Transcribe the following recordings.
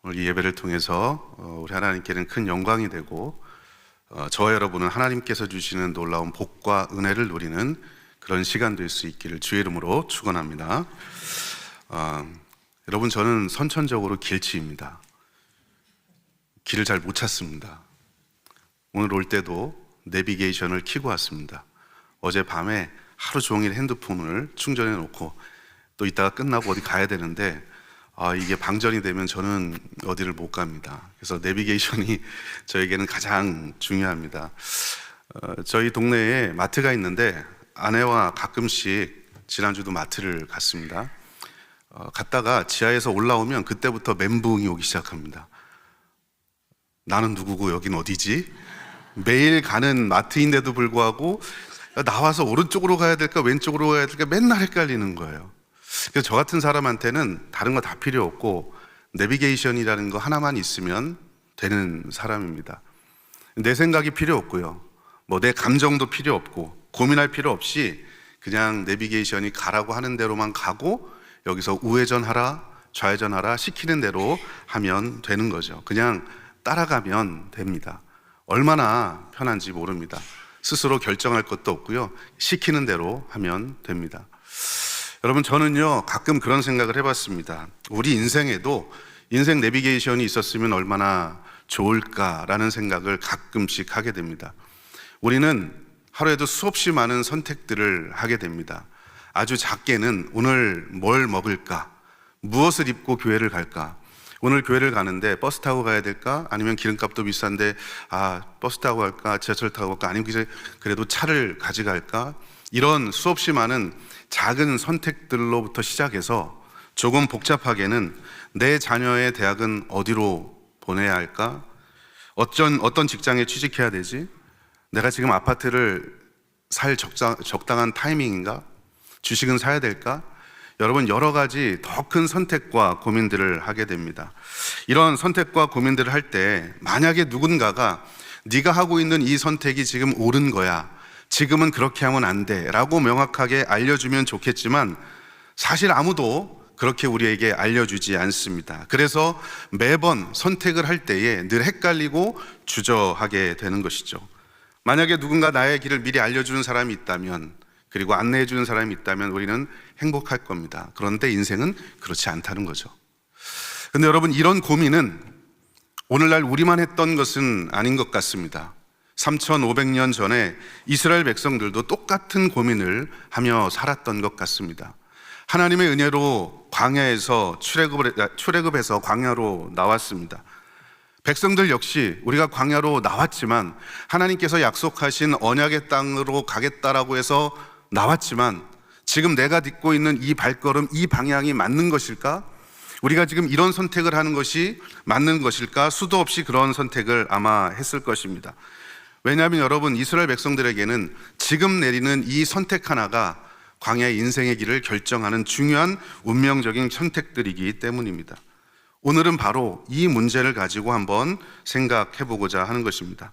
오늘 이 예배를 통해서 우리 하나님께는 큰 영광이 되고 저와 여러분은 하나님께서 주시는 놀라운 복과 은혜를 누리는 그런 시간 될 수 있기를 주의 이름으로 축원합니다. 여러분, 저는 선천적으로 길치입니다. 길을 잘 못 찾습니다. 오늘 올 때도 내비게이션을 켜고 왔습니다. 어젯밤에 하루 종일 핸드폰을 충전해 놓고 또 이따가 끝나고 어디 가야 되는데 이게 방전이 되면 저는 어디를 못 갑니다. 그래서 내비게이션이 저에게는 가장 중요합니다. 저희 동네에 마트가 있는데 아내와 가끔씩 지난주도 마트를 갔습니다. 갔다가 지하에서 올라오면 그때부터 멘붕이 오기 시작합니다. 나는 누구고 여긴 어디지? 매일 가는 마트인데도 불구하고 나와서 오른쪽으로 가야 될까 왼쪽으로 가야 될까 맨날 헷갈리는 거예요. 그래서 저 같은 사람한테는 다른 거 다 필요 없고 내비게이션이라는 거 하나만 있으면 되는 사람입니다. 내 생각이 필요 없고요, 내 감정도 필요 없고 고민할 필요 없이 그냥 내비게이션이 가라고 하는 대로만 가고 여기서 우회전하라 좌회전하라 시키는 대로 하면 되는 거죠. 그냥 따라가면 됩니다. 얼마나 편한지 모릅니다. 스스로 결정할 것도 없고요, 시키는 대로 하면 됩니다. 여러분, 저는요 가끔 그런 생각을 해봤습니다. 우리 인생에도 인생 내비게이션이 있었으면 얼마나 좋을까라는 생각을 가끔씩 하게 됩니다. 우리는 하루에도 수없이 많은 선택들을 하게 됩니다. 아주 작게는 오늘 뭘 먹을까, 무엇을 입고 교회를 갈까, 오늘 교회를 가는데 버스 타고 가야 될까, 아니면 기름값도 비싼데 버스 타고 갈까, 지하철 타고 갈까, 아니면 그래도 차를 가져갈까, 이런 수없이 많은 작은 선택들로부터 시작해서 조금 복잡하게는 내 자녀의 대학은 어디로 보내야 할까, 어떤 직장에 취직해야 되지, 내가 지금 아파트를 살 적당한 타이밍인가, 주식은 사야 될까, 여러분, 여러 가지 더 큰 선택과 고민들을 하게 됩니다. 이런 선택과 고민들을 할 때 만약에 누군가가 네가 하고 있는 이 선택이 지금 옳은 거야, 지금은 그렇게 하면 안 돼 라고 명확하게 알려주면 좋겠지만 사실 아무도 그렇게 우리에게 알려주지 않습니다. 그래서 매번 선택을 할 때에 늘 헷갈리고 주저하게 되는 것이죠. 만약에 누군가 나의 길을 미리 알려주는 사람이 있다면, 그리고 안내해주는 사람이 있다면 우리는 행복할 겁니다. 그런데 인생은 그렇지 않다는 거죠. 근데 여러분, 이런 고민은 오늘날 우리만 했던 것은 아닌 것 같습니다. 3,500년 전에 이스라엘 백성들도 똑같은 고민을 하며 살았던 것 같습니다. 하나님의 은혜로 광야에서 출애굽해서 광야로 나왔습니다. 백성들 역시 우리가 광야로 나왔지만 하나님께서 약속하신 언약의 땅으로 가겠다라고 해서 나왔지만 지금 내가 딛고 있는 이 발걸음, 이 방향이 맞는 것일까? 우리가 지금 이런 선택을 하는 것이 맞는 것일까? 수도 없이 그런 선택을 아마 했을 것입니다. 왜냐하면 여러분, 이스라엘 백성들에게는 지금 내리는 이 선택 하나가 광야의 인생의 길을 결정하는 중요한 운명적인 선택들이기 때문입니다. 오늘은 바로 이 문제를 가지고 한번 생각해 보고자 하는 것입니다.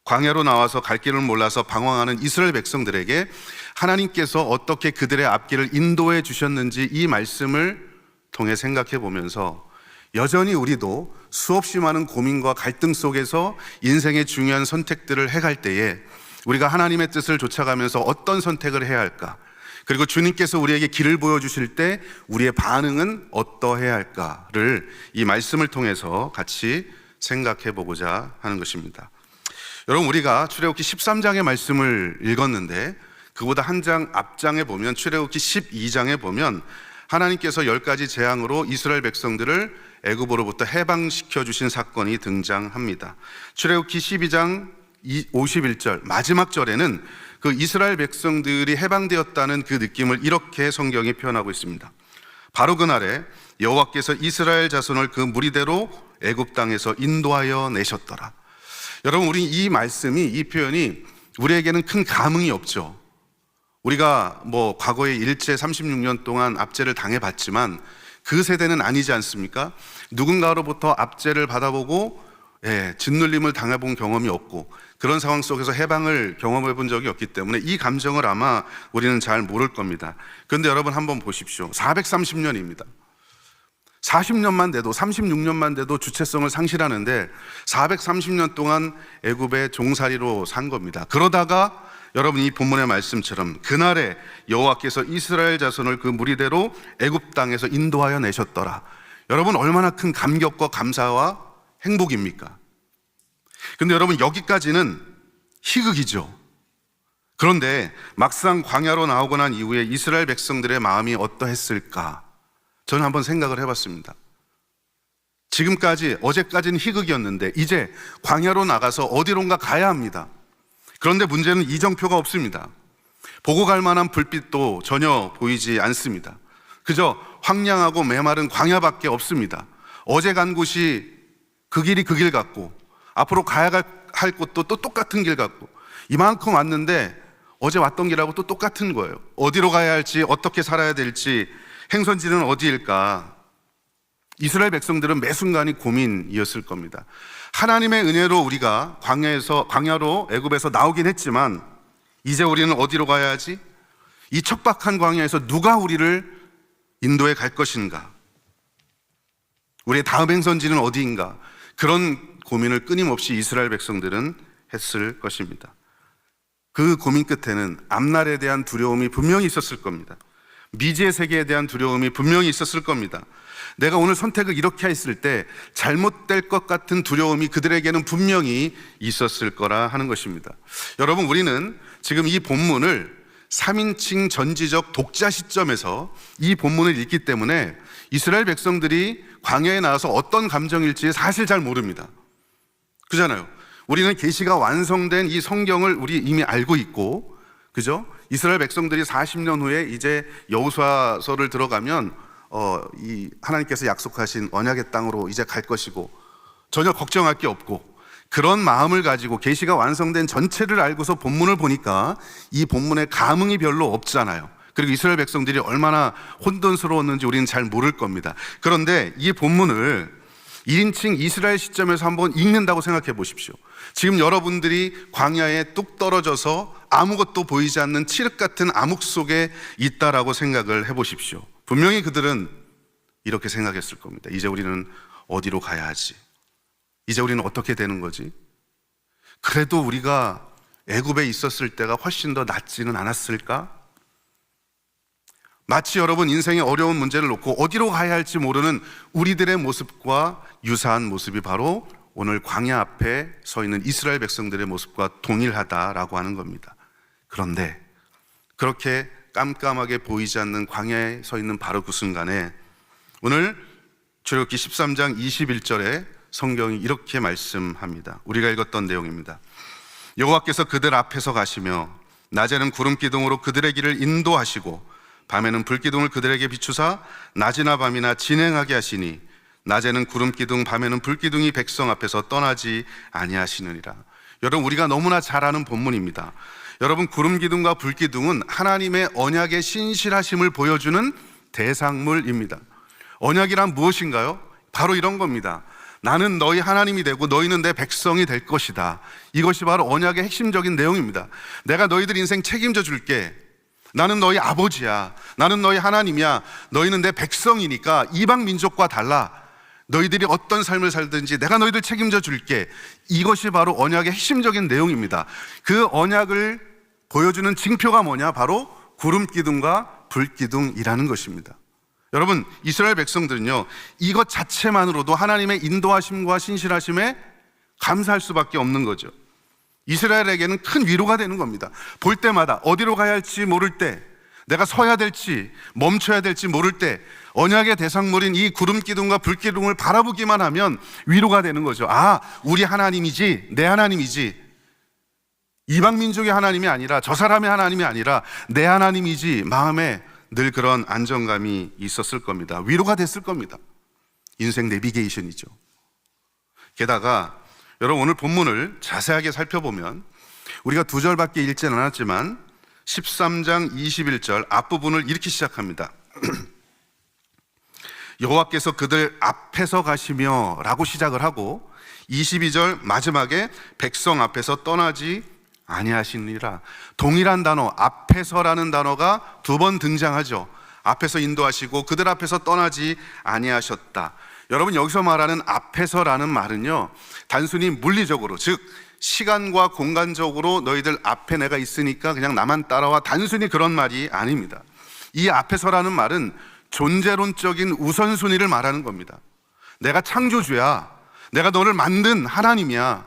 광야로 나와서 갈 길을 몰라서 방황하는 이스라엘 백성들에게 하나님께서 어떻게 그들의 앞길을 인도해 주셨는지 이 말씀을 통해 생각해 보면서 여전히 우리도 수없이 많은 고민과 갈등 속에서 인생의 중요한 선택들을 해갈 때에 우리가 하나님의 뜻을 쫓아가면서 어떤 선택을 해야 할까, 그리고 주님께서 우리에게 길을 보여주실 때 우리의 반응은 어떠해야 할까를 이 말씀을 통해서 같이 생각해 보고자 하는 것입니다. 여러분, 우리가 출애굽기 13장의 말씀을 읽었는데 그보다 한 장 앞장에 보면 출애굽기 12장에 보면 하나님께서 10가지 재앙으로 이스라엘 백성들을 애굽으로부터 해방시켜 주신 사건이 등장합니다. 출애굽기 12장 51절 마지막 절에는 그 이스라엘 백성들이 해방되었다는 그 느낌을 이렇게 성경이 표현하고 있습니다. 바로 그날에 여호와께서 이스라엘 자손을 그 무리대로 애굽 땅에서 인도하여 내셨더라. 여러분, 우리 이 말씀이, 이 표현이 우리에게는 큰 감흥이 없죠. 우리가 과거에 일제 36년 동안 압제를 당해봤지만 그 세대는 아니지 않습니까? 누군가로부터 압제를 받아보고 짓눌림을 당해본 경험이 없고 그런 상황 속에서 해방을 경험해 본 적이 없기 때문에 이 감정을 아마 우리는 잘 모를 겁니다. 그런데 여러분, 한번 보십시오. 430년입니다. 40년만 돼도 36년만 돼도 주체성을 상실하는데 430년 동안 애굽의 종살이로 산 겁니다. 그러다가 여러분 이 본문의 말씀처럼 그날에 여호와께서 이스라엘 자손을 그 무리대로 애굽 땅에서 인도하여 내셨더라. 여러분 얼마나 큰 감격과 감사와 행복입니까? 근데 여러분 여기까지는 희극이죠. 그런데 막상 광야로 나오고 난 이후에 이스라엘 백성들의 마음이 어떠했을까? 저는 한번 생각을 해봤습니다. 지금까지, 어제까지는 희극이었는데 이제 광야로 나가서 어디론가 가야 합니다. 그런데 문제는 이정표가 없습니다. 보고 갈 만한 불빛도 전혀 보이지 않습니다. 그저 황량하고 메마른 광야밖에 없습니다. 어제 간 곳이 그 길이 그 길 같고 앞으로 가야 할 곳도 또 똑같은 길 같고 이만큼 왔는데 어제 왔던 길하고 또 똑같은 거예요. 어디로 가야 할지, 어떻게 살아야 될지, 행선지는 어디일까? 이스라엘 백성들은 매 순간이 고민이었을 겁니다. 하나님의 은혜로 우리가 광야로 애굽에서 나오긴 했지만 이제 우리는 어디로 가야 하지? 이 척박한 광야에서 누가 우리를 인도에 갈 것인가? 우리의 다음 행선지는 어디인가? 그런 고민을 끊임없이 이스라엘 백성들은 했을 것입니다. 그 고민 끝에는 앞날에 대한 두려움이 분명히 있었을 겁니다. 미지의 세계에 대한 두려움이 분명히 있었을 겁니다. 내가 오늘 선택을 이렇게 했을 때 잘못될 것 같은 두려움이 그들에게는 분명히 있었을 거라 하는 것입니다. 여러분, 우리는 지금 이 본문을 3인칭 전지적 독자 시점에서 이 본문을 읽기 때문에 이스라엘 백성들이 광야에 나와서 어떤 감정일지 사실 잘 모릅니다. 그잖아요. 우리는 계시가 완성된 이 성경을 우리 이미 알고 있고, 그죠? 이스라엘 백성들이 40년 후에 이제 여호수아서를 들어가면 이 하나님께서 약속하신 언약의 땅으로 이제 갈 것이고 전혀 걱정할 게 없고 그런 마음을 가지고 계시가 완성된 전체를 알고서 본문을 보니까 이 본문에 감흥이 별로 없잖아요. 그리고 이스라엘 백성들이 얼마나 혼돈스러웠는지 우리는 잘 모를 겁니다. 그런데 이 본문을 1인칭 이스라엘 시점에서 한번 읽는다고 생각해 보십시오. 지금 여러분들이 광야에 뚝 떨어져서 아무것도 보이지 않는 칠흑 같은 암흑 속에 있다라고 생각을 해 보십시오. 분명히 그들은 이렇게 생각했을 겁니다. 이제 우리는 어디로 가야 하지? 이제 우리는 어떻게 되는 거지? 그래도 우리가 애굽에 있었을 때가 훨씬 더 낫지는 않았을까? 마치 여러분 인생의 어려운 문제를 놓고 어디로 가야 할지 모르는 우리들의 모습과 유사한 모습이 바로 오늘 광야 앞에 서 있는 이스라엘 백성들의 모습과 동일하다라고 하는 겁니다. 그런데 그렇게 깜깜하게 보이지 않는 광야에 서 있는 바로 그 순간에 오늘 출애굽기 13장 21절에 성경이 이렇게 말씀합니다. 우리가 읽었던 내용입니다. 여호와께서 그들 앞에서 가시며 낮에는 구름 기둥으로 그들의 길을 인도하시고 밤에는 불기둥을 그들에게 비추사 낮이나 밤이나 진행하게 하시니 낮에는 구름 기둥 밤에는 불기둥이 백성 앞에서 떠나지 아니하시느니라. 여러분, 우리가 너무나 잘 아는 본문입니다. 여러분, 구름 기둥과 불 기둥은 하나님의 언약의 신실하심을 보여주는 대상물입니다. 언약이란 무엇인가요? 바로 이런 겁니다. 나는 너희 하나님이 되고 너희는 내 백성이 될 것이다. 이것이 바로 언약의 핵심적인 내용입니다. 내가 너희들 인생 책임져 줄게. 나는 너희 아버지야. 나는 너희 하나님이야. 너희는 내 백성이니까 이방 민족과 달라. 너희들이 어떤 삶을 살든지 내가 너희들 책임져 줄게. 이것이 바로 언약의 핵심적인 내용입니다. 그 언약을 보여주는 징표가 뭐냐? 바로 구름 기둥과 불 기둥이라는 것입니다. 여러분, 이스라엘 백성들은요, 이것 자체만으로도 하나님의 인도하심과 신실하심에 감사할 수밖에 없는 거죠. 이스라엘에게는 큰 위로가 되는 겁니다. 볼 때마다 어디로 가야 할지 모를 때, 내가 서야 될지 멈춰야 될지 모를 때 언약의 대상물인 이 구름 기둥과 불 기둥을 바라보기만 하면 위로가 되는 거죠. 아, 우리 하나님이지, 내 하나님이지. 이방 민족의 하나님이 아니라, 저 사람의 하나님이 아니라 내 하나님이지. 마음에 늘 그런 안정감이 있었을 겁니다. 위로가 됐을 겁니다. 인생 내비게이션이죠. 게다가 여러분, 오늘 본문을 자세하게 살펴보면 우리가 2절밖에 읽지는 않았지만 13장 21절 앞부분을 이렇게 시작합니다. 여호와께서 그들 앞에서 가시며 라고 시작을 하고 22절 마지막에 백성 앞에서 떠나지 아니하시니라. 동일한 단어, 앞에서라는 단어가 2번 등장하죠. 앞에서 인도하시고 그들 앞에서 떠나지 아니하셨다. 여러분, 여기서 말하는 앞에서라는 말은요, 단순히 물리적으로, 즉 시간과 공간적으로 너희들 앞에 내가 있으니까 그냥 나만 따라와, 단순히 그런 말이 아닙니다. 이 앞에서라는 말은 존재론적인 우선순위를 말하는 겁니다. 내가 창조주야, 내가 너를 만든 하나님이야,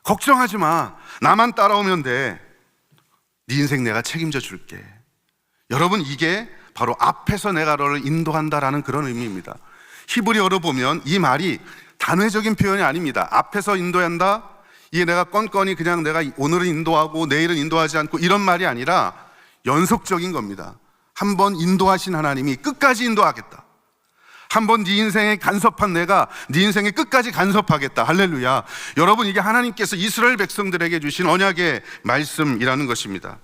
걱정하지 마, 나만 따라오면 돼, 네 인생 내가 책임져 줄게. 여러분, 이게 바로 앞에서 내가 너를 인도한다라는 그런 의미입니다. 히브리어로 보면 이 말이 단회적인 표현이 아닙니다. 앞에서 인도한다, 이게 내가 건건이 그냥 내가 오늘은 인도하고 내일은 인도하지 않고 이런 말이 아니라 연속적인 겁니다. 한번 인도하신 하나님이 끝까지 인도하겠다. 한번 네 인생에 간섭한 내가 네 인생에 끝까지 간섭하겠다. 할렐루야. 여러분, 이게 하나님께서 이스라엘 백성들에게 주신 언약의 말씀이라는 것입니다.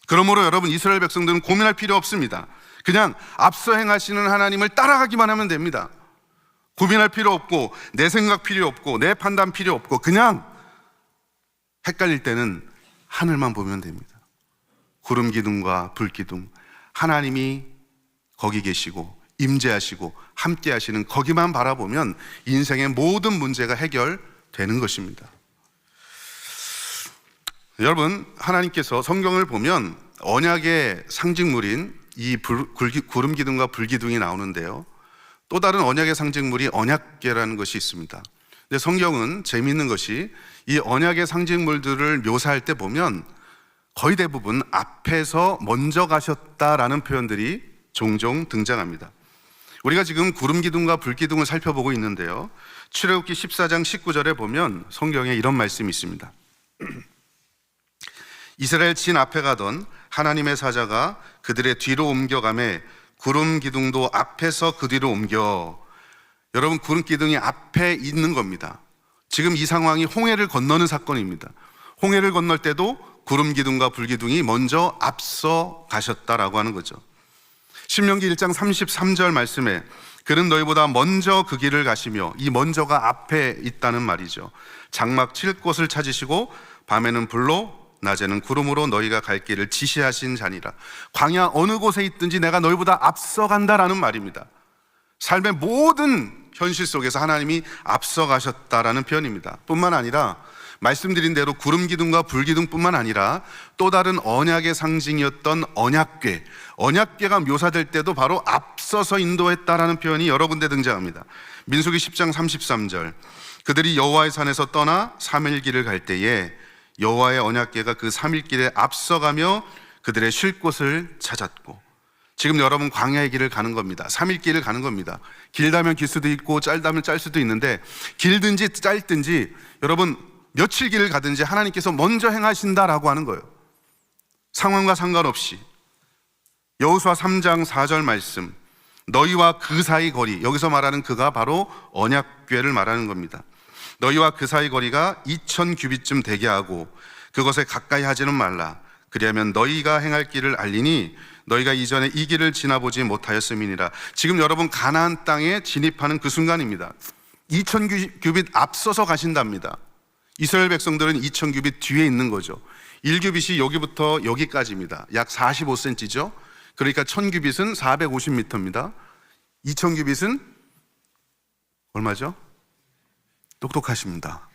그러므로 여러분, 이스라엘 백성들은 고민할 필요 없습니다. 그냥 앞서 행하시는 하나님을 따라가기만 하면 됩니다. 고민할 필요 없고, 내 생각 필요 없고, 내 판단 필요 없고, 그냥 헷갈릴 때는 하늘만 보면 됩니다. 구름 기둥과 불 기둥, 하나님이 거기 계시고 임재하시고 함께 하시는 거기만 바라보면 인생의 모든 문제가 해결되는 것입니다. 여러분, 하나님께서 성경을 보면 언약의 상징물인 이 구름 기둥과 불 기둥이 나오는데요, 또 다른 언약의 상징물이 언약궤라는 것이 있습니다. 근데 성경은 재미있는 것이 이 언약의 상징물들을 묘사할 때 보면 거의 대부분 앞에서 먼저 가셨다라는 표현들이 종종 등장합니다. 우리가 지금 구름 기둥과 불 기둥을 살펴보고 있는데요, 출애굽기 14장 19절에 보면 성경에 이런 말씀이 있습니다. 이스라엘 진 앞에 가던 하나님의 사자가 그들의 뒤로 옮겨가매 구름 기둥도 앞에서 그 뒤로 옮겨. 여러분, 구름 기둥이 앞에 있는 겁니다. 지금 이 상황이 홍해를 건너는 사건입니다. 홍해를 건널 때도 구름 기둥과 불 기둥이 먼저 앞서 가셨다라고 하는 거죠. 신명기 1장 33절 말씀에 그는 너희보다 먼저 그 길을 가시며, 이 먼저가 앞에 있다는 말이죠. 장막 칠 곳을 찾으시고 밤에는 불로 낮에는 구름으로 너희가 갈 길을 지시하신 자니라. 광야 어느 곳에 있든지 내가 너희보다 앞서간다라는 말입니다. 삶의 모든 현실 속에서 하나님이 앞서가셨다라는 표현입니다. 뿐만 아니라 말씀드린 대로 구름 기둥과 불 기둥뿐만 아니라 또 다른 언약의 상징이었던 언약궤, 언약궤가 묘사될 때도 바로 앞서서 인도했다라는 표현이 여러 군데 등장합니다. 민수기 10장 33절, 그들이 여호와의 산에서 떠나 3일 길을 갈 때에 여호와의 언약궤가 그 3일 길에 앞서가며 그들의 쉴 곳을 찾았고. 지금 여러분 광야의 길을 가는 겁니다. 3일 길을 가는 겁니다. 길다면 길 수도 있고 짧다면 짤 수도 있는데, 길든지 짧든지 여러분 며칠 길을 가든지 하나님께서 먼저 행하신다라고 하는 거예요. 상황과 상관없이. 여호수아 3장 4절 말씀, 너희와 그 사이 거리, 여기서 말하는 그가 바로 언약궤를 말하는 겁니다. 너희와 그 사이 거리가 2000규빗쯤 되게 하고 그것에 가까이 하지는 말라. 그리하면 너희가 행할 길을 알리니 너희가 이전에 이 길을 지나보지 못하였음이니라. 지금 여러분 가나안 땅에 진입하는 그 순간입니다. 2000규빗 앞서서 가신답니다. 이스라엘 백성들은 2000규빗 뒤에 있는 거죠. 1규빗이 여기부터 여기까지입니다. 약 45cm죠. 그러니까 1000규빗은 450m입니다. 2000규빗은 얼마죠? 똑똑하십니다.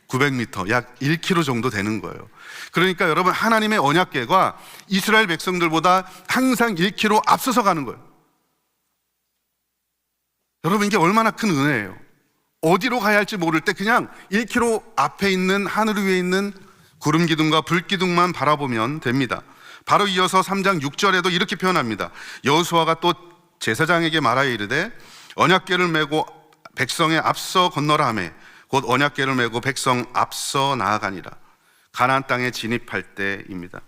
900m, 약 1km 정도 되는 거예요. 그러니까 여러분, 하나님의 언약궤가 이스라엘 백성들보다 항상 1km 앞서서 가는 거예요. 여러분, 이게 얼마나 큰 은혜예요. 어디로 가야 할지 모를 때 그냥 1km 앞에 있는 하늘 위에 있는 구름 기둥과 불 기둥만 바라보면 됩니다. 바로 이어서 3장 6절에도 이렇게 표현합니다. 여호수아가 또 제사장에게 말하여 이르되 언약궤를 메고 백성의 앞서 건너라 하매 곧 언약궤를 메고 백성 앞서 나아가니라. 가나안 땅에 진입할 때입니다.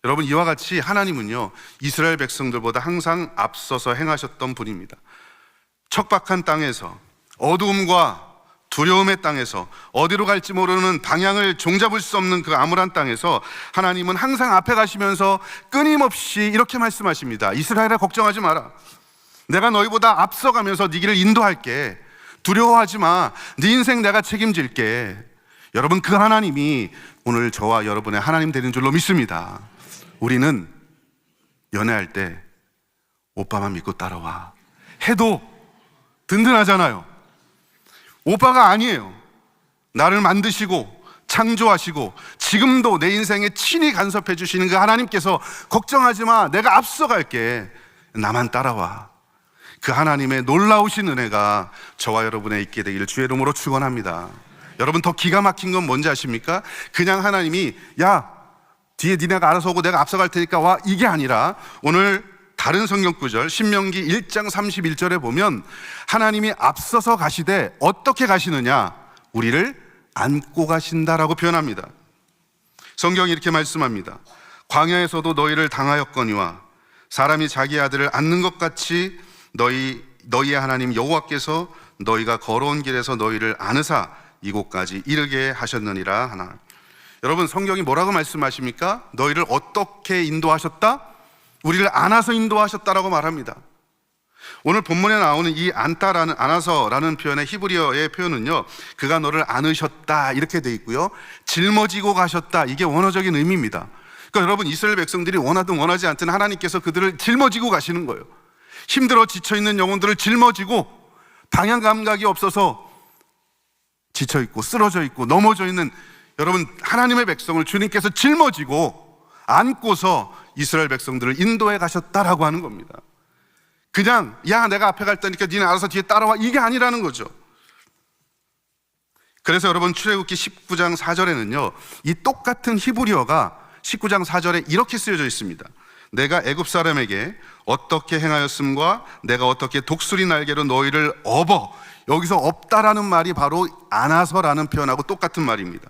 여러분, 이와 같이 하나님은요 이스라엘 백성들보다 항상 앞서서 행하셨던 분입니다. 척박한 땅에서, 어두움과 두려움의 땅에서, 어디로 갈지 모르는 방향을 종잡을 수 없는 그 암울한 땅에서 하나님은 항상 앞에 가시면서 끊임없이 이렇게 말씀하십니다. 이스라엘아, 걱정하지 마라. 내가 너희보다 앞서가면서 네 길을 인도할게. 두려워하지 마. 네 인생 내가 책임질게. 여러분, 그 하나님이 오늘 저와 여러분의 하나님 되는 줄로 믿습니다. 우리는 연애할 때 오빠만 믿고 따라와 해도 든든하잖아요. 오빠가 아니에요. 나를 만드시고 창조하시고 지금도 내 인생에 친히 간섭해 주시는 그 하나님께서 걱정하지 마, 내가 앞서갈게, 나만 따라와. 그 하나님의 놀라우신 은혜가 저와 여러분에 있게 되기를 주의 이름으로 축원합니다. 여러분, 더 기가 막힌 건 뭔지 아십니까? 그냥 하나님이 야 뒤에 니네가 알아서 오고 내가 앞서갈 테니까 와, 이게 아니라 오늘 다른 성경 구절 신명기 1장 31절에 보면 하나님이 앞서서 가시되 어떻게 가시느냐? 우리를 안고 가신다라고 표현합니다. 성경이 이렇게 말씀합니다. 광야에서도 너희를 당하였거니와 사람이 자기 아들을 안는 것 같이 너희의 하나님 여호와께서 너희가 걸어온 길에서 너희를 안으사 이곳까지 이르게 하셨느니라 하나. 여러분, 성경이 뭐라고 말씀하십니까? 너희를 어떻게 인도하셨다? 우리를 안아서 인도하셨다라고 말합니다. 오늘 본문에 나오는 이 안아서라는 표현의 히브리어의 표현은요, 그가 너를 안으셨다 이렇게 돼 있고요, 짊어지고 가셨다, 이게 원어적인 의미입니다. 그러니까 여러분, 이스라엘 백성들이 원하든 원하지 않든 하나님께서 그들을 짊어지고 가시는 거예요. 힘들어 지쳐있는 영혼들을 짊어지고, 방향 감각이 없어서 지쳐있고 쓰러져 있고 넘어져 있는 여러분, 하나님의 백성을 주님께서 짊어지고 안고서 이스라엘 백성들을 인도해 가셨다라고 하는 겁니다. 그냥 야 내가 앞에 갈 테니까 니네 알아서 뒤에 따라와, 이게 아니라는 거죠. 그래서 여러분, 출애굽기 19장 4절에는요 이 똑같은 히브리어가 19장 4절에 이렇게 쓰여져 있습니다. 내가 애굽 사람에게 어떻게 행하였음과 내가 어떻게 독수리 날개로 너희를 업어, 여기서 업다라는 말이 바로 안아서라는 표현하고 똑같은 말입니다.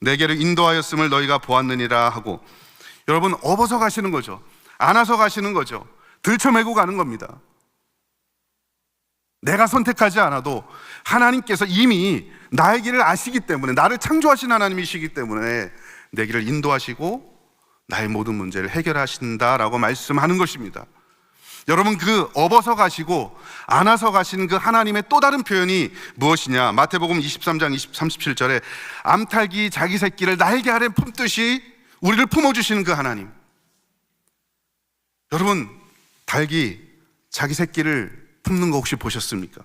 내게로 인도하였음을 너희가 보았느니라 하고, 여러분, 업어서 가시는 거죠. 안아서 가시는 거죠. 들쳐매고 가는 겁니다. 내가 선택하지 않아도 하나님께서 이미 나의 길을 아시기 때문에, 나를 창조하신 하나님이시기 때문에 내 길을 인도하시고 나의 모든 문제를 해결하신다라고 말씀하는 것입니다. 여러분, 그 업어서 가시고 안아서 가신 그 하나님의 또 다른 표현이 무엇이냐? 마태복음 23장 37절에 암탉이 자기 새끼를 날개 아래 품듯이 우리를 품어주시는 그 하나님. 여러분, 닭이 자기 새끼를 품는 거 혹시 보셨습니까?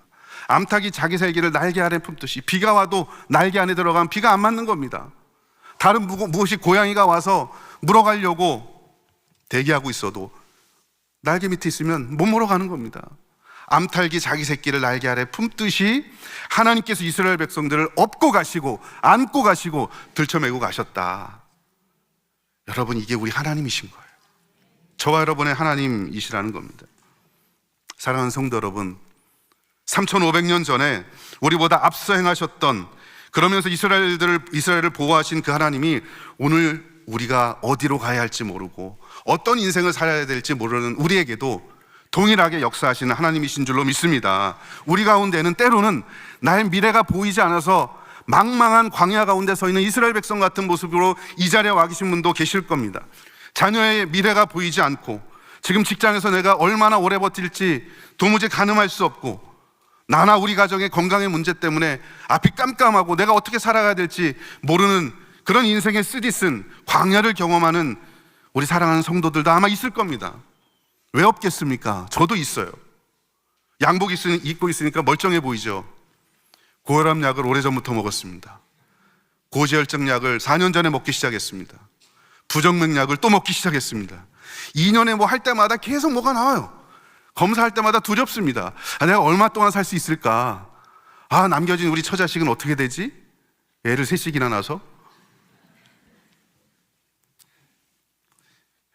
암탉이 자기 새끼를 날개 아래 품듯이 비가 와도 날개 안에 들어가면 비가 안 맞는 겁니다. 다른 무엇이 고양이가 와서 물어가려고 대기하고 있어도 날개 밑에 있으면 못 물어가는 겁니다. 암탉이 자기 새끼를 날개 아래 품듯이 하나님께서 이스라엘 백성들을 업고 가시고 안고 가시고 들쳐매고 가셨다. 여러분, 이게 우리 하나님이신 거예요. 저와 여러분의 하나님이시라는 겁니다. 사랑하는 성도 여러분, 3500년 전에 우리보다 앞서 행하셨던, 그러면서 이스라엘을 보호하신 그 하나님이 오늘 우리가 어디로 가야 할지 모르고 어떤 인생을 살아야 될지 모르는 우리에게도 동일하게 역사하시는 하나님이신 줄로 믿습니다. 우리 가운데는 때로는 나의 미래가 보이지 않아서 망망한 광야 가운데 서 있는 이스라엘 백성 같은 모습으로 이 자리에 와 계신 분도 계실 겁니다. 자녀의 미래가 보이지 않고 지금 직장에서 내가 얼마나 오래 버틸지 도무지 가늠할 수 없고, 나나 우리 가정의 건강의 문제 때문에 앞이 깜깜하고 내가 어떻게 살아가야 될지 모르는 그런 인생의 쓰디쓴 광야를 경험하는 우리 사랑하는 성도들도 아마 있을 겁니다. 왜 없겠습니까? 저도 있어요. 양복 입고 있으니까 멀쩡해 보이죠. 고혈압 약을 오래전부터 먹었습니다. 고지혈증 약을 4년 전에 먹기 시작했습니다. 부정맥 약을 또 먹기 시작했습니다. 2년에 뭐 할 때마다 계속 뭐가 나와요. 검사할 때마다 두렵습니다. 내가 얼마 동안 살 수 있을까? 남겨진 우리 처자식은 어떻게 되지? 애를 셋씩이나 낳아서.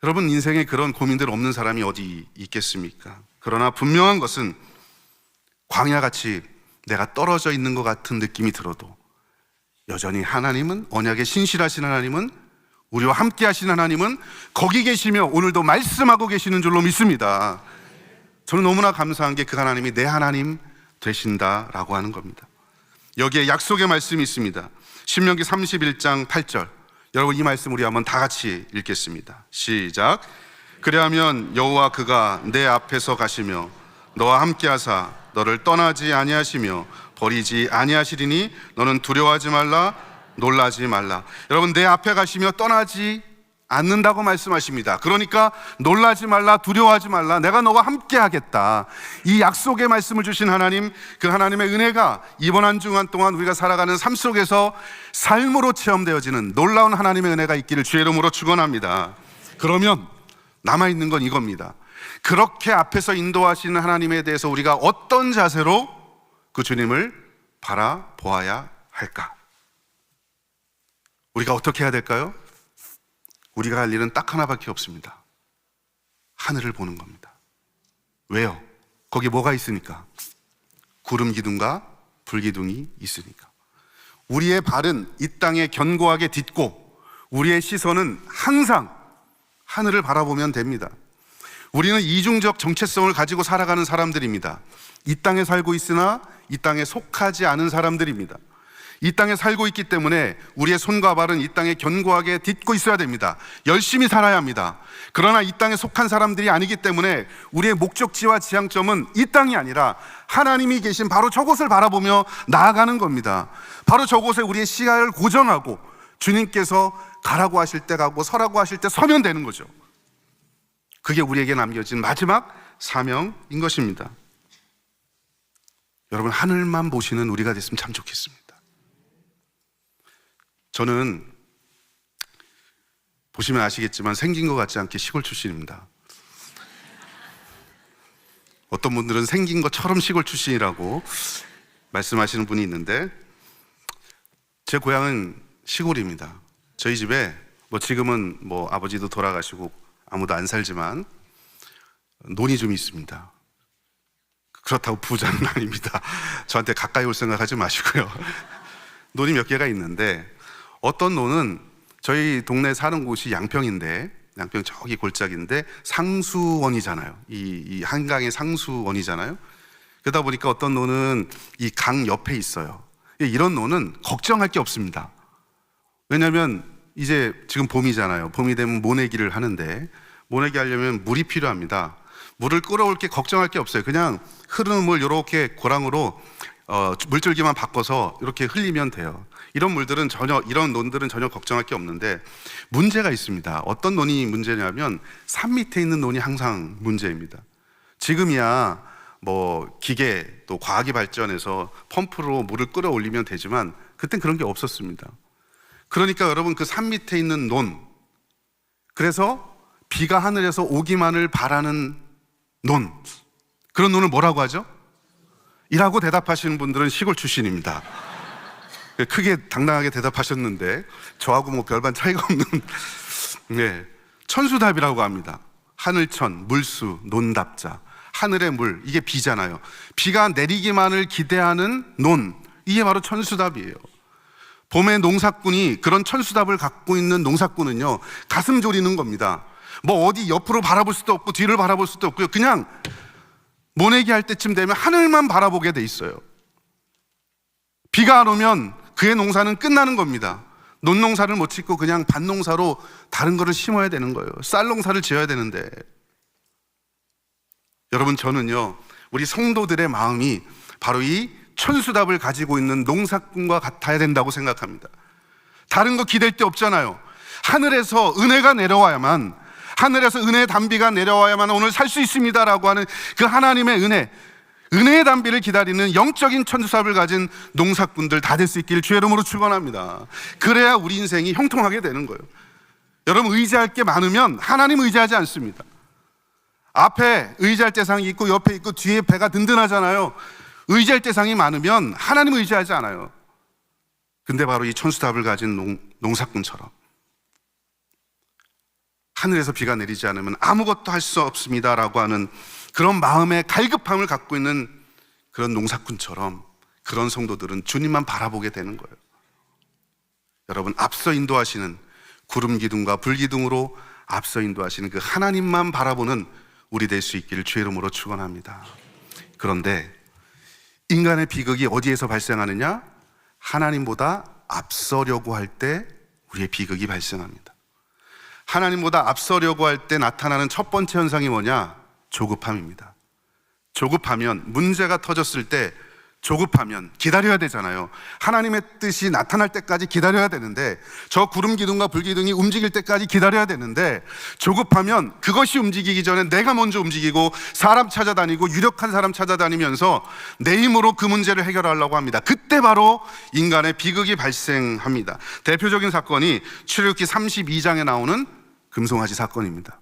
여러분, 인생에 그런 고민들 없는 사람이 어디 있겠습니까? 그러나 분명한 것은 광야같이 내가 떨어져 있는 것 같은 느낌이 들어도 여전히 하나님은, 언약에 신실하신 하나님은, 우리와 함께 하신 하나님은 거기 계시며 오늘도 말씀하고 계시는 줄로 믿습니다. 저는 너무나 감사한 게 그 하나님이 내 하나님 되신다라고 하는 겁니다. 여기에 약속의 말씀이 있습니다. 신명기 31장 8절. 여러분, 이 말씀 우리 한번 다 같이 읽겠습니다. 시작. 그리하면 여호와 그가 내 앞에서 가시며 너와 함께 하사 너를 떠나지 아니하시며 버리지 아니하시리니 너는 두려워하지 말라, 놀라지 말라. 여러분, 내 앞에 가시며 떠나지 않는다고 말씀하십니다. 그러니까 놀라지 말라, 두려워하지 말라, 내가 너와 함께 하겠다. 이 약속의 말씀을 주신 하나님, 그 하나님의 은혜가 이번 한 주간 동안 우리가 살아가는 삶 속에서 삶으로 체험되어지는 놀라운 하나님의 은혜가 있기를 주의 이름으로 축원합니다. 그러면 남아있는 건 이겁니다. 그렇게 앞에서 인도하시는 하나님에 대해서 우리가 어떤 자세로 그 주님을 바라보아야 할까? 우리가 어떻게 해야 될까요? 우리가 할 일은 딱 하나밖에 없습니다. 하늘을 보는 겁니다. 왜요? 거기 뭐가 있으니까? 구름 기둥과 불 기둥이 있으니까. 우리의 발은 이 땅에 견고하게 딛고 우리의 시선은 항상 하늘을 바라보면 됩니다. 우리는 이중적 정체성을 가지고 살아가는 사람들입니다. 이 땅에 살고 있으나 이 땅에 속하지 않은 사람들입니다. 이 땅에 살고 있기 때문에 우리의 손과 발은 이 땅에 견고하게 딛고 있어야 됩니다. 열심히 살아야 합니다. 그러나 이 땅에 속한 사람들이 아니기 때문에 우리의 목적지와 지향점은 이 땅이 아니라 하나님이 계신 바로 저곳을 바라보며 나아가는 겁니다. 바로 저곳에 우리의 시야를 고정하고 주님께서 가라고 하실 때 가고 서라고 하실 때 서면 되는 거죠. 그게 우리에게 남겨진 마지막 사명인 것입니다. 여러분, 하늘만 보시는 우리가 됐으면 참 좋겠습니다. 저는 보시면 아시겠지만 생긴 것 같지 않게 시골 출신입니다. 어떤 분들은 생긴 것처럼 시골 출신이라고 말씀하시는 분이 있는데 제 고향은 시골입니다. 저희 집에 지금은 아버지도 돌아가시고 아무도 안 살지만 논이 좀 있습니다. 그렇다고 부자는 아닙니다. 저한테 가까이 올 생각하지 마시고요. 논이 몇 개가 있는데 어떤 논은 저희 동네 사는 곳이 양평인데, 양평 저기 골짜기인데 상수원이잖아요. 이 한강의 상수원이잖아요. 그러다 보니까 어떤 논은 이 강 옆에 있어요. 이런 논은 걱정할 게 없습니다. 왜냐하면 이제 지금 봄이잖아요. 봄이 되면 모내기를 하는데 모내기 하려면 물이 필요합니다. 물을 끌어올 게 걱정할 게 없어요. 그냥 흐르는 물 이렇게 고랑으로 물줄기만 바꿔서 이렇게 흘리면 돼요. 이런 논들은 전혀 걱정할 게 없는데 문제가 있습니다. 어떤 논이 문제냐면 산 밑에 있는 논이 항상 문제입니다. 지금이야 기계 또 과학이 발전해서 펌프로 물을 끌어올리면 되지만 그땐 그런 게 없었습니다. 그러니까 여러분, 그 산 밑에 있는 논, 그래서 비가 하늘에서 오기만을 바라는 논, 그런 논을 뭐라고 하죠? 이라고 대답하시는 분들은 시골 출신입니다. 크게 당당하게 대답하셨는데 저하고 별반 차이가 없는 천수답이라고 합니다. 하늘천, 물수, 논답자. 하늘의 물, 이게 비잖아요. 비가 내리기만을 기대하는 논, 이게 바로 천수답이에요. 봄의 농사꾼이 그런 천수답을 갖고 있는 농사꾼은요, 가슴 졸이는 겁니다. 어디 옆으로 바라볼 수도 없고 뒤를 바라볼 수도 없고요. 그냥 모내기 할 때쯤 되면 하늘만 바라보게 돼 있어요. 비가 안 오면 그의 농사는 끝나는 겁니다. 논농사를 못 짓고 그냥 밭농사로 다른 거를 심어야 되는 거예요. 쌀농사를 지어야 되는데. 여러분, 저는요, 우리 성도들의 마음이 바로 이 천수답을 가지고 있는 농사꾼과 같아야 된다고 생각합니다. 다른 거 기댈 데 없잖아요. 하늘에서 은혜가 내려와야만, 하늘에서 은혜의 단비가 내려와야만 오늘 살 수 있습니다라고 하는 그 하나님의 은혜의 단비를 기다리는 영적인 천수답을 가진 농사꾼들 다 될 수 있기를 주의 이름으로 축원합니다. 그래야 우리 인생이 형통하게 되는 거예요. 여러분, 의지할 게 많으면 하나님 의지하지 않습니다. 앞에 의지할 대상이 있고 옆에 있고 뒤에 배가 든든하잖아요. 의지할 대상이 많으면 하나님 의지하지 않아요. 근데 바로 이 천수답을 가진 농사꾼처럼 하늘에서 비가 내리지 않으면 아무것도 할 수 없습니다라고 하는 그런 마음의 갈급함을 갖고 있는 그런 농사꾼처럼 그런 성도들은 주님만 바라보게 되는 거예요. 여러분, 앞서 인도하시는 구름 기둥과 불 기둥으로 앞서 인도하시는 그 하나님만 바라보는 우리 될 수 있기를 주의 이름으로 축원합니다. 그런데 인간의 비극이 어디에서 발생하느냐? 하나님보다 앞서려고 할 때 우리의 비극이 발생합니다. 하나님보다 앞서려고 할 때 나타나는 첫 번째 현상이 뭐냐? 조급함입니다. 조급하면 문제가 터졌을 때 조급하면 기다려야 되잖아요. 하나님의 뜻이 나타날 때까지 기다려야 되는데, 저 구름 기둥과 불 기둥이 움직일 때까지 기다려야 되는데, 조급하면 그것이 움직이기 전에 내가 먼저 움직이고 사람 찾아다니고 유력한 사람 찾아다니면서 내 힘으로 그 문제를 해결하려고 합니다. 그때 바로 인간의 비극이 발생합니다. 대표적인 사건이 출애굽기 32장에 나오는 금송아지 사건입니다.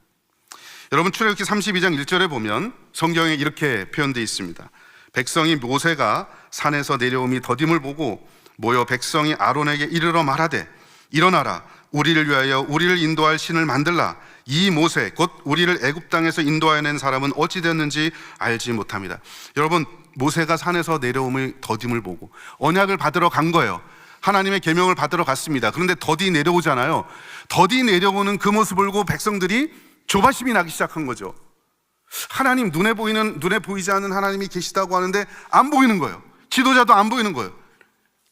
여러분, 출애굽기 32장 1절에 보면 성경에 이렇게 표현되어 있습니다. 백성이 모세가 산에서 내려옴이 더딤을 보고 모여 백성이 아론에게 이르러 말하되, 일어나라, 우리를 위하여 우리를 인도할 신을 만들라. 이 모세 곧 우리를 애굽 땅에서 인도하여 낸 사람은 어찌 되었는지 알지 못합니다. 여러분, 모세가 산에서 내려옴의 더딤을 보고 언약을 받으러 간 거예요. 하나님의 계명을 받으러 갔습니다. 그런데 더디 내려오잖아요. 더디 내려오는 그 모습을 보고 백성들이 조바심이 나기 시작한 거죠. 하나님, 눈에 보이지 않는 하나님이 계시다고 하는데 안 보이는 거예요. 지도자도 안 보이는 거예요.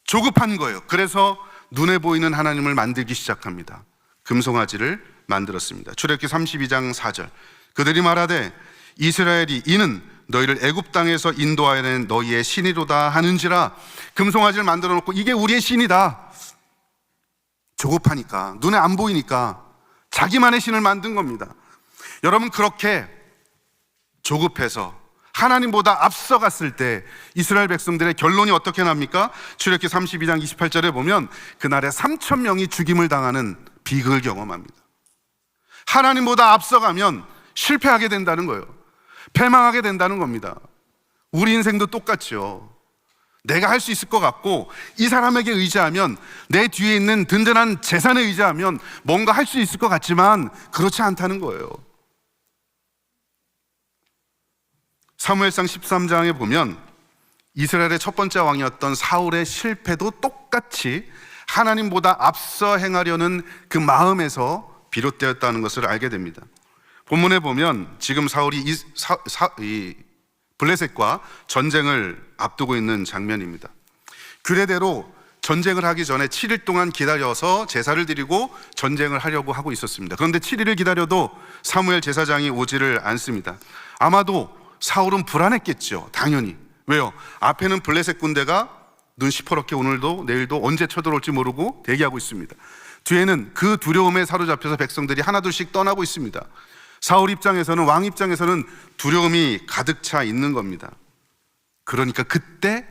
조급한 거예요. 그래서 눈에 보이는 하나님을 만들기 시작합니다. 금송아지를 만들었습니다. 출애굽기 32장 4절. 그들이 말하되, 이스라엘이 이는 너희를 애굽 땅에서 인도하여 낸 너희의 신이로다 하는지라. 금송아지를 만들어 놓고 이게 우리의 신이다. 조급하니까, 눈에 안 보이니까 자기만의 신을 만든 겁니다. 여러분, 그렇게 조급해서 하나님보다 앞서갔을 때 이스라엘 백성들의 결론이 어떻게 납니까? 출애굽기 32장 28절에 보면 그날에 3,000명이 죽임을 당하는 비극을 경험합니다. 하나님보다 앞서가면 실패하게 된다는 거예요. 패망하게 된다는 겁니다. 우리 인생도 똑같죠. 내가 할 수 있을 것 같고 이 사람에게 의지하면, 내 뒤에 있는 든든한 재산에 의지하면 뭔가 할 수 있을 것 같지만 그렇지 않다는 거예요. 사무엘상 13장에 보면 이스라엘의 첫 번째 왕이었던 사울의 실패도 똑같이 하나님보다 앞서 행하려는 그 마음에서 비롯되었다는 것을 알게 됩니다. 본문에 보면 지금 사울이 이 블레셋과 전쟁을 앞두고 있는 장면입니다. 규례대로 전쟁을 하기 전에 7일 동안 기다려서 제사를 드리고 전쟁을 하려고 하고 있었습니다. 그런데 7일을 기다려도 사무엘 제사장이 오지를 않습니다. 아마도 사울은 불안했겠죠. 당연히. 왜요? 앞에는 블레셋 군대가 눈 시퍼렇게 오늘도 내일도 언제 쳐들어올지 모르고 대기하고 있습니다. 뒤에는 그 두려움에 사로잡혀서 백성들이 하나둘씩 떠나고 있습니다. 사울 입장에서는, 왕 입장에서는 두려움이 가득 차 있는 겁니다. 그러니까 그때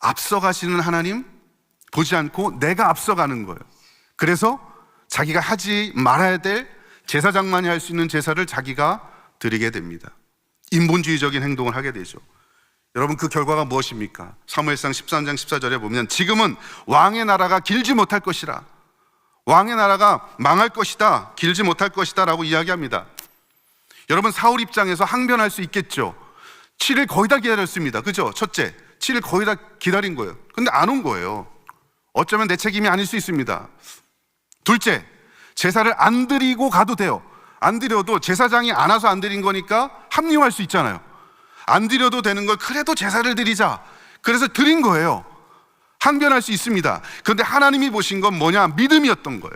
앞서가시는 하나님 보지 않고 내가 앞서가는 거예요. 그래서 자기가 하지 말아야 될, 제사장만이 할 수 있는 제사를 자기가 드리게 됩니다. 인본주의적인 행동을 하게 되죠. 여러분, 그 결과가 무엇입니까? 사무엘상 13장 14절에 보면 지금은 왕의 나라가 길지 못할 것이라, 왕의 나라가 망할 것이다, 길지 못할 것이다 라고 이야기합니다. 여러분, 사울 입장에서 항변할 수 있겠죠. 7일 거의 다 기다렸습니다. 그죠? 첫째, 7일 거의 다 기다린 거예요. 근데 안 온 거예요. 어쩌면 내 책임이 아닐 수 있습니다. 둘째, 제사를 안 드리고 가도 돼요. 안 드려도 제사장이 안 와서 안 드린 거니까 합리화할 수 있잖아요. 안 드려도 되는 걸 그래도 제사를 드리자, 그래서 드린 거예요. 항변할 수 있습니다. 그런데 하나님이 보신 건 뭐냐? 믿음이었던 거예요.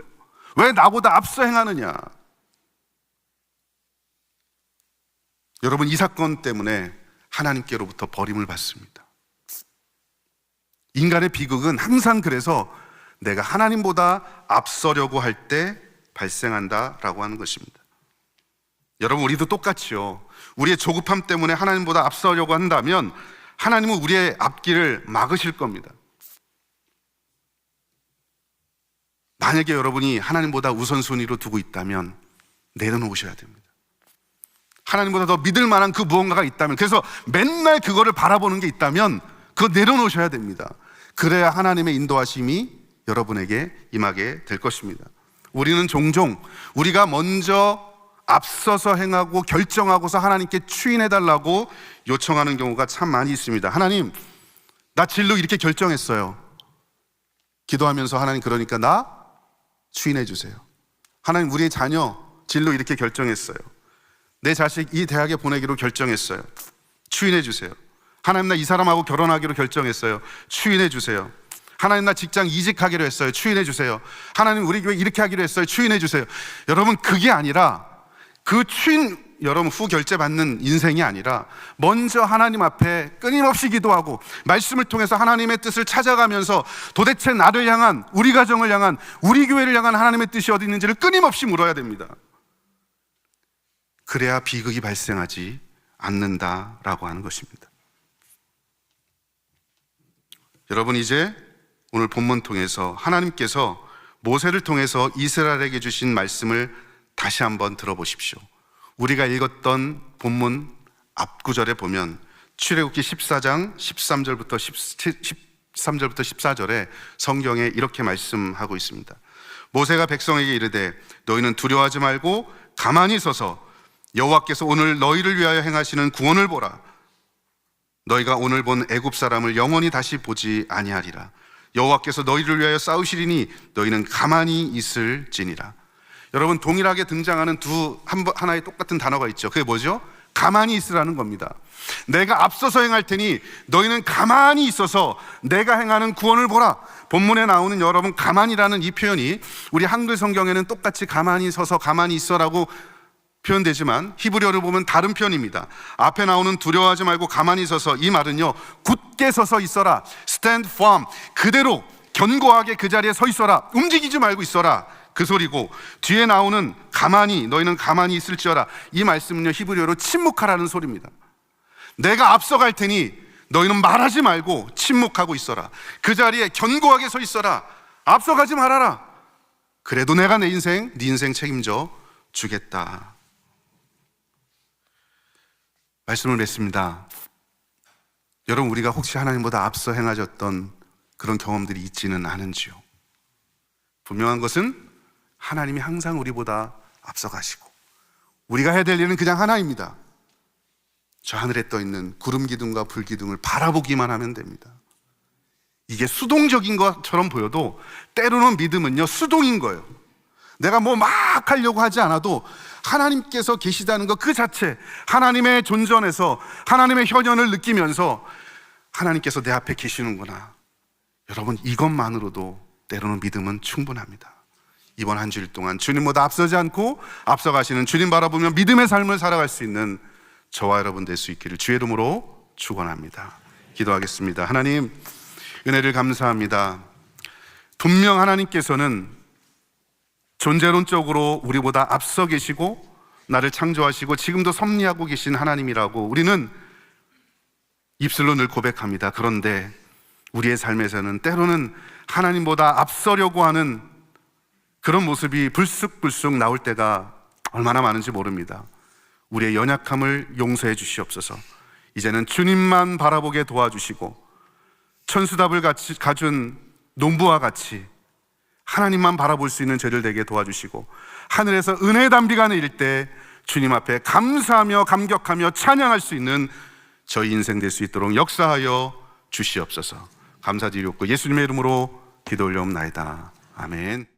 왜 나보다 앞서 행하느냐? 여러분, 이 사건 때문에 하나님께로부터 버림을 받습니다. 인간의 비극은 항상 그래서 내가 하나님보다 앞서려고 할 때 발생한다라고 하는 것입니다. 여러분, 우리도 똑같이요. 우리의 조급함 때문에 하나님보다 앞서려고 한다면 하나님은 우리의 앞길을 막으실 겁니다. 만약에 여러분이 하나님보다 우선순위로 두고 있다면 내려놓으셔야 됩니다. 하나님보다 더 믿을 만한 그 무언가가 있다면, 그래서 맨날 그거를 바라보는 게 있다면 그거 내려놓으셔야 됩니다. 그래야 하나님의 인도하심이 여러분에게 임하게 될 것입니다. 우리는 종종 우리가 먼저 앞서서 행하고 결정하고서 하나님께 추인해달라고 요청하는 경우가 참 많이 있습니다. 하나님, 나 진로 이렇게 결정했어요. 기도하면서 하나님, 그러니까 나 추인해 주세요. 하나님, 우리의 자녀 진로 이렇게 결정했어요. 내 자식 이 대학에 보내기로 결정했어요. 추인해 주세요. 하나님, 나 이 사람하고 결혼하기로 결정했어요. 추인해 주세요. 하나님, 나 직장 이직하기로 했어요. 추인해 주세요. 하나님, 우리 교회 이렇게 하기로 했어요. 추인해 주세요. 여러분, 그게 아니라 그 추인 여러분 후 결제 받는 인생이 아니라 먼저 하나님 앞에 끊임없이 기도하고 말씀을 통해서 하나님의 뜻을 찾아가면서 도대체 나를 향한, 우리 가정을 향한, 우리 교회를 향한 하나님의 뜻이 어디 있는지를 끊임없이 물어야 됩니다. 그래야 비극이 발생하지 않는다라고 하는 것입니다. 여러분, 이제 오늘 본문 통해서 하나님께서 모세를 통해서 이스라엘에게 주신 말씀을 다시 한번 들어보십시오. 우리가 읽었던 본문 앞구절에 보면 출애굽기 14장 13절부터 14절에 성경에 이렇게 말씀하고 있습니다. 모세가 백성에게 이르되 너희는 두려워하지 말고 가만히 서서 여호와께서 오늘 너희를 위하여 행하시는 구원을 보라. 너희가 오늘 본 애굽 사람을 영원히 다시 보지 아니하리라. 여호와께서 너희를 위하여 싸우시리니 너희는 가만히 있을지니라. 여러분, 동일하게 등장하는 하나의 똑같은 단어가 있죠. 그게 뭐죠? 가만히 있으라는 겁니다. 내가 앞서서 행할 테니 너희는 가만히 있어서 내가 행하는 구원을 보라. 본문에 나오는 여러분 가만히라는 이 표현이 우리 한글 성경에는 똑같이 가만히 서서 가만히 있어라고 표현되지만 히브리어를 보면 다른 표현입니다. 앞에 나오는 두려워하지 말고 가만히 서서, 이 말은요, 굳게 서서 있어라. Stand firm. 그대로 견고하게 그 자리에 서 있어라. 움직이지 말고 있어라. 그 소리고, 뒤에 나오는 가만히, 너희는 가만히 있을지어라. 이 말씀은요, 히브리어로 침묵하라는 소리입니다. 내가 앞서갈 테니 너희는 말하지 말고 침묵하고 있어라. 그 자리에 견고하게 서 있어라. 앞서가지 말아라. 그래도 내가 내 인생, 네 인생 책임져 주겠다. 말씀을 맺습니다. 여러분, 우리가 혹시 하나님보다 앞서 행하셨던 그런 경험들이 있지는 않은지요? 분명한 것은 하나님이 항상 우리보다 앞서가시고 우리가 해야 될 일은 그냥 하나입니다. 저 하늘에 떠 있는 구름 기둥과 불 기둥을 바라보기만 하면 됩니다. 이게 수동적인 것처럼 보여도 때로는 믿음은요, 수동인 거예요. 내가 뭐 막 하려고 하지 않아도 하나님께서 계시다는 것 그 자체, 하나님의 존전에서 하나님의 현현을 느끼면서 하나님께서 내 앞에 계시는구나. 여러분, 이것만으로도 때로는 믿음은 충분합니다. 이번 한 주일 동안 주님보다 앞서지 않고 앞서가시는 주님 바라보며 믿음의 삶을 살아갈 수 있는 저와 여러분 될 수 있기를 주의 이름으로 축원합니다. 기도하겠습니다. 하나님, 은혜를 감사합니다. 분명 하나님께서는 존재론적으로 우리보다 앞서 계시고 나를 창조하시고 지금도 섭리하고 계신 하나님이라고 우리는 입술로 늘 고백합니다. 그런데 우리의 삶에서는 때로는 하나님보다 앞서려고 하는 그런 모습이 불쑥불쑥 나올 때가 얼마나 많은지 모릅니다. 우리의 연약함을 용서해 주시옵소서. 이제는 주님만 바라보게 도와주시고 천수답을 가진 농부와 같이 하나님만 바라볼 수 있는 저희들 되게 도와주시고 하늘에서 은혜의 단비가 내릴 때 주님 앞에 감사하며 감격하며 찬양할 수 있는 저희 인생 될 수 있도록 역사하여 주시옵소서. 감사드리옵고 예수님의 이름으로 기도 올려옵나이다. 아멘.